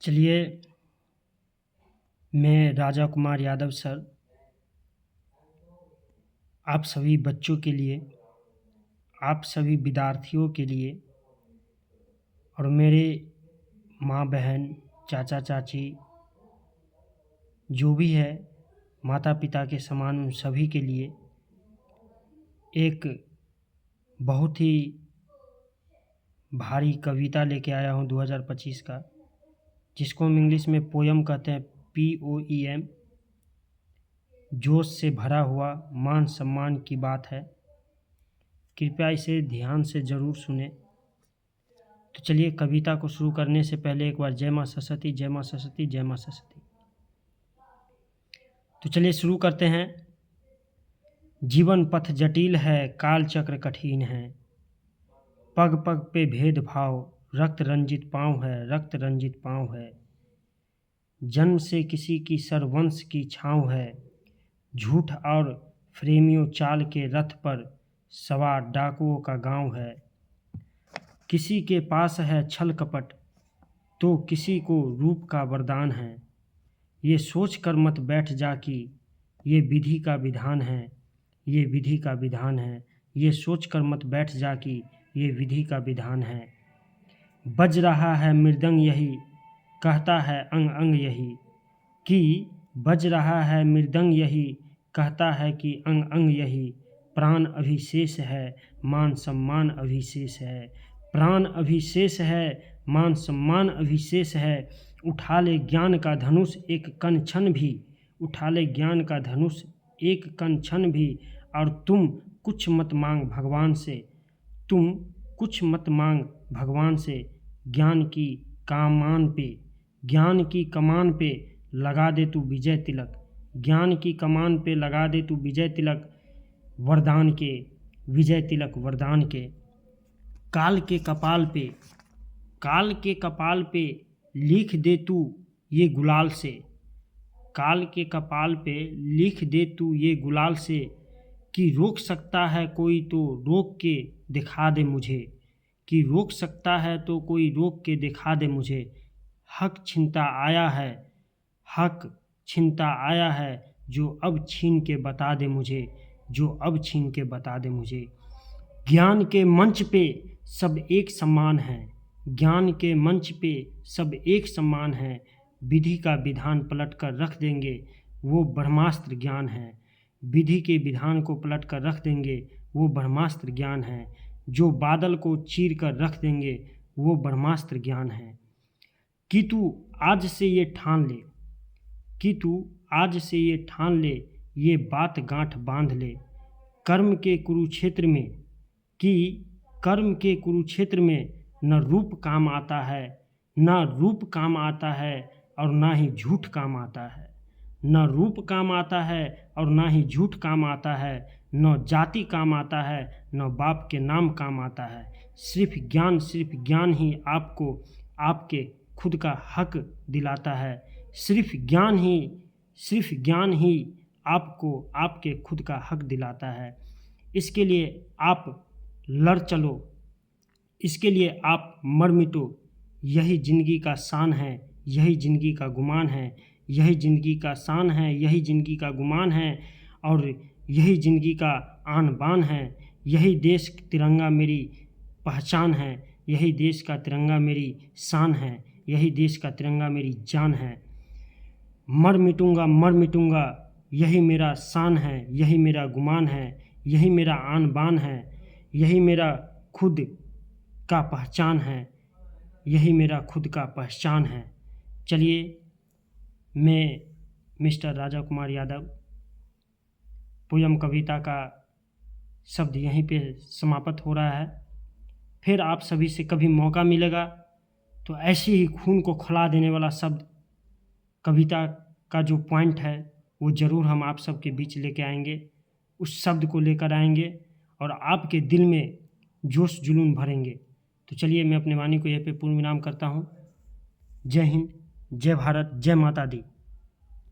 चलिए, मैं राजा कुमार यादव सर आप सभी बच्चों के लिए, आप सभी विद्यार्थियों के लिए और मेरे माँ बहन, चाचा चाची जो भी है माता पिता के समान उन सभी के लिए एक बहुत ही भारी कविता लेके आया हूँ 2025 का, जिसको हम इंग्लिश में पोयम कहते हैं, POEM। जोश से भरा हुआ मान सम्मान की बात है। कृपया इसे ध्यान से ज़रूर सुने। तो चलिए, कविता को शुरू करने से पहले एक बार जय माँ सरस्वती, जय माँ सरस्वती, जय माँ सरस्वती। तो चलिए शुरू करते हैं। जीवन पथ जटिल है, काल चक्र कठिन है, पग पग पे भेदभाव, रक्त रंजित पाँव है, रक्त रंजित पाँव है। जन्म से किसी की सरवंश की छाँव है, झूठ और फ्रेमियों चाल के रथ पर सवार डाकुओं का गांव है। किसी के पास है छल कपट तो किसी को रूप का वरदान है। ये सोच कर मत बैठ जा कि ये विधि का विधान है, ये विधि का विधान है। ये सोच कर मत बैठ जा कि ये विधि का विधान है। बज रहा है मृदंग यही, कहता है अंग अंग यही, कि बज रहा है मृदंग यही, कहता है कि अंग अंग यही। प्राण अभिशेष है, मान सम्मान अभिशेष है, प्राण अभिशेष है, मान सम्मान अभिशेष है। उठा ले ज्ञान का धनुष एक कण क्षण भी, उठा ले ज्ञान का धनुष एक कण क्षण भी। और तुम कुछ मत मांग भगवान से, तुम कुछ मत मांग भगवान से। ज्ञान की कमान पे, ज्ञान की कमान पे लगा दे तू विजय तिलक, ज्ञान की कमान पे लगा दे तू विजय तिलक। वरदान के विजय तिलक, वरदान के। काल के कपाल पे, काल के कपाल पे लिख दे तू ये गुलाल से, काल के कपाल पे लिख दे तू ये गुलाल से। कि रोक सकता है कोई तो रोक के दिखा दे मुझे, कि रोक सकता है तो कोई रोक के दिखा दे मुझे। हक छीनता आया है, हक छीनता आया है, जो अब छीन के बता दे मुझे, जो अब छीन के बता दे मुझे। ज्ञान के मंच पे सब एक समान है, ज्ञान के मंच पे सब एक समान है। विधि का विधान पलट कर रख देंगे, वो ब्रह्मास्त्र ज्ञान है। विधि के विधान को पलट कर रख देंगे, वो ब्रह्मास्त्र ज्ञान है। जो बादल को चीर कर रख देंगे, वो ब्रह्मास्त्र ज्ञान है। कि तू आज से ये ठान ले, कि तू आज से ये ठान ले, ये बात गांठ बांध ले। कर्म के कुरुक्षेत्र में, कि कर्म के कुरुक्षेत्र में न रूप काम आता है, न रूप काम आता है और ना ही झूठ काम आता है। न रूप काम आता है और ना ही झूठ काम आता है। न जाति काम आता है, न बाप के नाम काम आता है। सिर्फ ज्ञान ही आपको आपके खुद का हक दिलाता है। सिर्फ ज्ञान ही आपको आपके खुद का हक दिलाता है। इसके लिए आप लड़ चलो, इसके लिए आप मर मिटो। यही ज़िंदगी का शान है, यही ज़िंदगी का गुमान है, यही ज़िंदगी का शान है, यही ज़िंदगी का गुमान है और यही ज़िंदगी का आन बान है। यही देश तिरंगा मेरी पहचान है, यही देश का तिरंगा मेरी शान है, यही देश का तिरंगा मेरी जान है। मर मिटूंगा, यही मेरा शान है, यही मेरा गुमान है, यही मेरा आन बान है, यही मेरा खुद का पहचान है, यही मेरा खुद का पहचान है। चलिए, मैं मिस्टर राजा कुमार यादव पोयम कविता का शब्द यहीं पे समाप्त हो रहा है। फिर आप सभी से कभी मौका मिलेगा तो ऐसे ही खून को खौला देने वाला शब्द कविता का जो पॉइंट है वो ज़रूर हम आप सबके बीच लेके आएंगे। उस शब्द को लेकर आएंगे और आपके दिल में जोश जुनून भरेंगे। तो चलिए, मैं अपने वाणी को यहीं पे पूर्ण विराम करता हूँ। जय हिंद, जय भारत, जय माता दी।